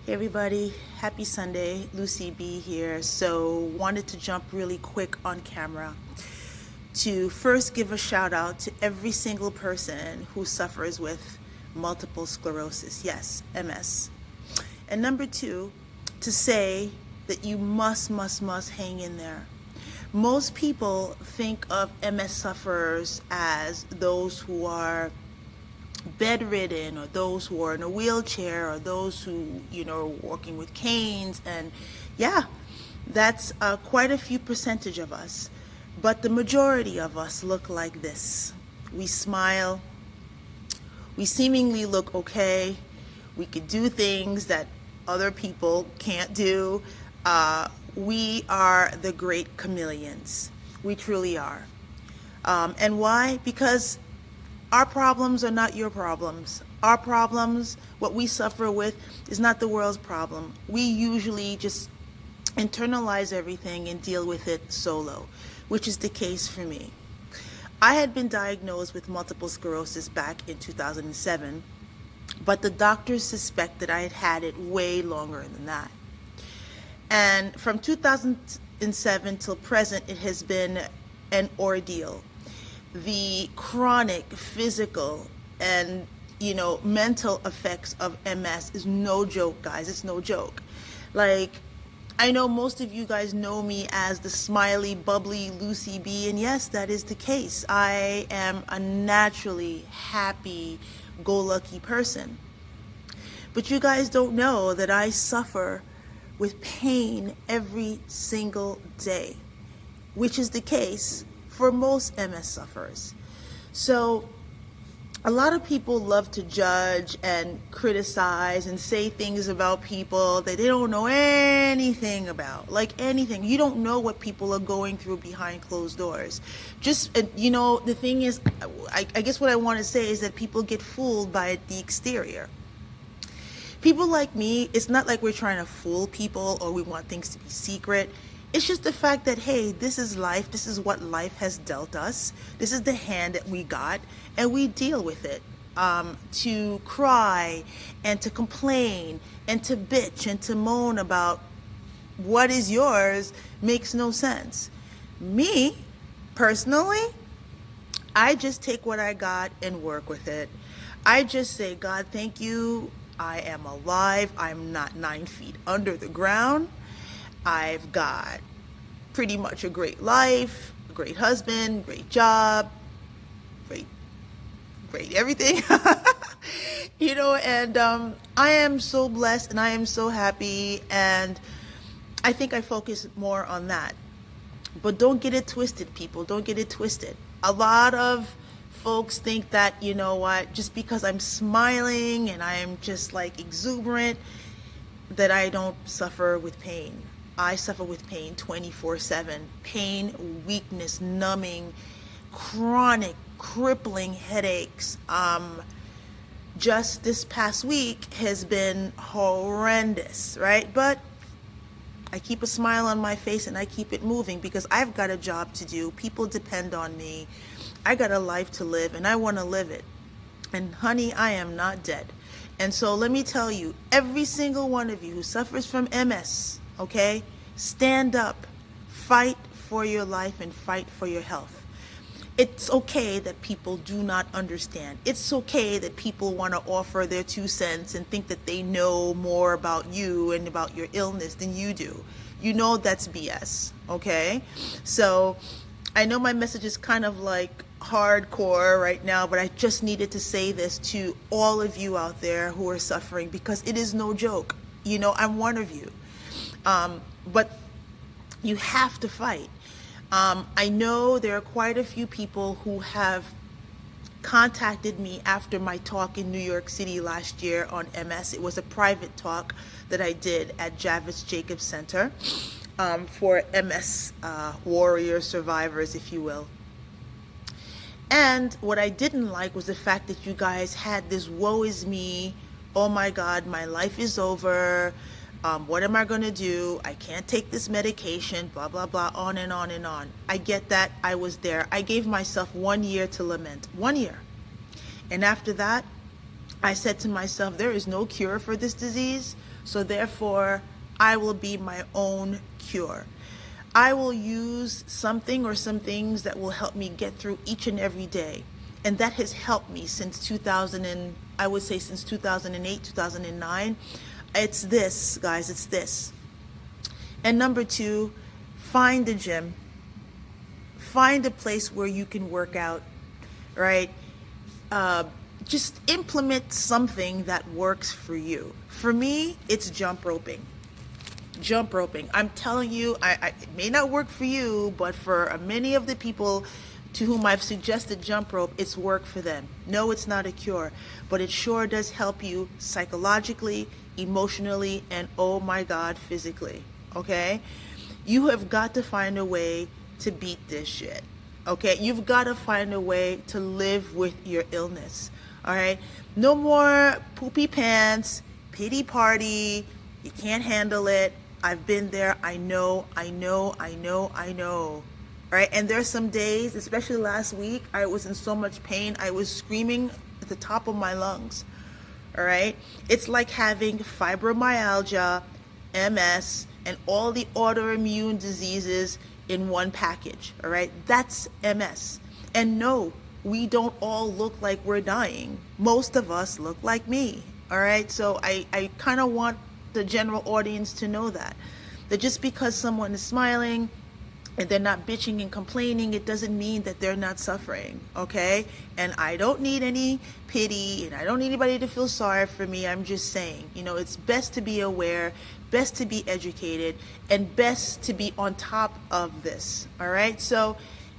Hey everybody, happy Sunday. Lucie B here. So, wanted to jump really quick on camera to first give a shout out to every single person who suffers with multiple sclerosis. Yes, MS. And number two, to say that you must hang in there. Most people think of MS sufferers as those who are bedridden, or those who are in a wheelchair, or those who are walking with canes. And yeah, that's quite a few percentage of us, but the majority of us look like this. We smile, we seemingly look okay, we could do things that other people can't do. We are the great chameleons. We truly are. And why? Because our problems are not your problems. Our problems, what we suffer with, is not the world's problem. We usually just internalize everything and deal with it solo, which is the case for me. I had been diagnosed with multiple sclerosis back in 2007, but the doctors suspect that I had had it way longer than that. And from 2007 till present, it has been an ordeal. The chronic physical and mental effects of MS is no joke, guys. It's no joke. Like, I know most of you guys know me as the smiley, bubbly Lucie B, and yes, that is the case. I am a naturally happy, go lucky person. But you guys don't know that I suffer with pain every single day, which is the case for most MS sufferers. So a lot of people love to judge and criticize and say things about people that they don't know anything about, like anything. You don't know what people are going through behind closed doors. Just, the thing is, I guess what I want to say is that people get fooled by the exterior. People like me, it's not like we're trying to fool people or we want things to be secret. It's just the fact that, hey, this is life. This is what life has dealt us. This is the hand that we got, and we deal with it. To cry and to complain and to bitch and to moan about what is yours makes no sense. Me, personally, I just take what I got and work with it. I just say, God, thank you. I am alive. I'm not 9 feet under the ground. I've got pretty much a great life, a great husband, great job, great everything. And I am so blessed and I am so happy, and I think I focus more on that. But don't get it twisted, people. Don't get it twisted. A lot of folks think that, just because I'm smiling and I'm just like exuberant, that I don't suffer with pain. I suffer with pain 24/7. Pain, weakness, numbing, chronic, crippling headaches. Just this past week has been horrendous, right? But I keep a smile on my face and I keep it moving because I've got a job to do. People depend on me. I got a life to live and I want to live it. And honey, I am not dead. And so let me tell you, every single one of you who suffers from MS, okay, stand up, fight for your life and fight for your health. It's okay that people do not understand. It's okay that people want to offer their 2 cents and think that they know more about you and about your illness than you do. You know that's BS, okay? So I know my message is kind of like hardcore right now, but I just needed to say this to all of you out there who are suffering, because it is no joke. I'm one of you. But you have to fight. I know there are quite a few people who have contacted me after my talk in New York City last year on MS. It was a private talk that I did at Javits Jacobs Center for MS warrior survivors, if you will. And what I didn't like was the fact that you guys had this woe is me, oh my God, my life is over, what am I going to do? I can't take this medication, blah, blah, blah, on and on and on. I get that. I was there. I gave myself 1 year to lament. 1 year. And after that, I said to myself, there is no cure for this disease. So therefore, I will be my own cure. I will use something or some things that will help me get through each and every day. And that has helped me since 2000 and I would say since 2008, 2009. It's this, guys, it's this. And number two, find a gym. Find a place where you can work out, right? Just implement something that works for you. For me, it's jump roping. Jump roping. I'm telling you, it may not work for you, but for many of the people to whom I've suggested jump rope, it's worked for them. No, it's not a cure, but it sure does help you psychologically, emotionally, and oh my God, physically. Okay? You have got to find a way to beat this shit. Okay? You've got to find a way to live with your illness. All right? No more poopy pants, pity party. You can't handle it. I've been there. I know. Right? And there's some days, especially last week, I was in so much pain. I was screaming at the top of my lungs. All right? It's like having fibromyalgia, MS, and all the autoimmune diseases in one package. All right? That's MS. And no, we don't all look like we're dying. Most of us look like me. All right? So I kind of want the general audience to know that just because someone is smiling and they're not bitching and complaining, it doesn't mean that they're not suffering, okay? And I don't need any pity, and I don't need anybody to feel sorry for me. I'm just saying, it's best to be aware, best to be educated, and best to be on top of this, all right? So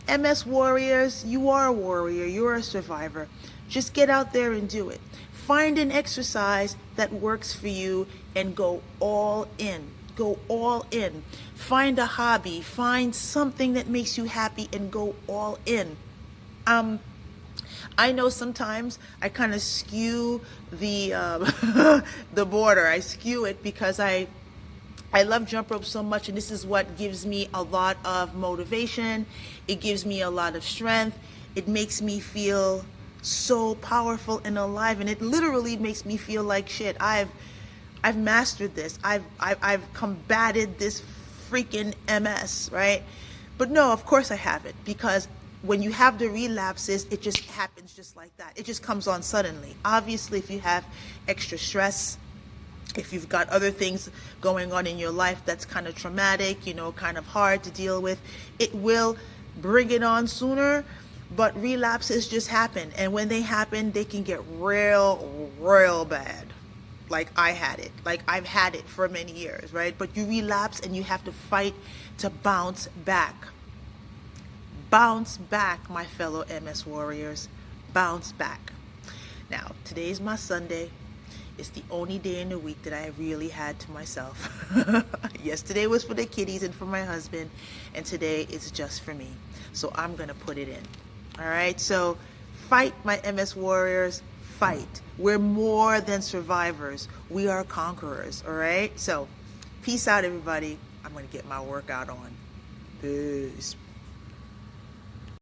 MS warriors, you are a warrior, you're a survivor. Just get out there and do it. Find an exercise that works for you and go all in. Go all in. Find a hobby. Find something that makes you happy and go all in. I know sometimes I kind of skew the the border. I skew it because I love jump rope so much, and this is what gives me a lot of motivation. It gives me a lot of strength. It makes me feel so powerful and alive, and it literally makes me feel like shit. I've mastered this. I've combated this freaking MS, right? But no, of course I haven't, because when you have the relapses, it just happens just like that. It just comes on suddenly. Obviously, if you have extra stress, if you've got other things going on in your life that's kind of traumatic, kind of hard to deal with, it will bring it on sooner. But relapses just happen. And when they happen, they can get real bad. Like I had it. Like I've had it for many years, right? But you relapse and you have to fight to bounce back. Bounce back, my fellow MS warriors. Bounce back. Now, today's my Sunday. It's the only day in the week that I really had to myself. Yesterday was for the kiddies and for my husband, and today is just for me. So I'm going to put it in. All right? So fight, my MS warriors. Fight. We're more than survivors. We are conquerors. All right? So peace out, everybody. I'm going to get my workout on. Peace.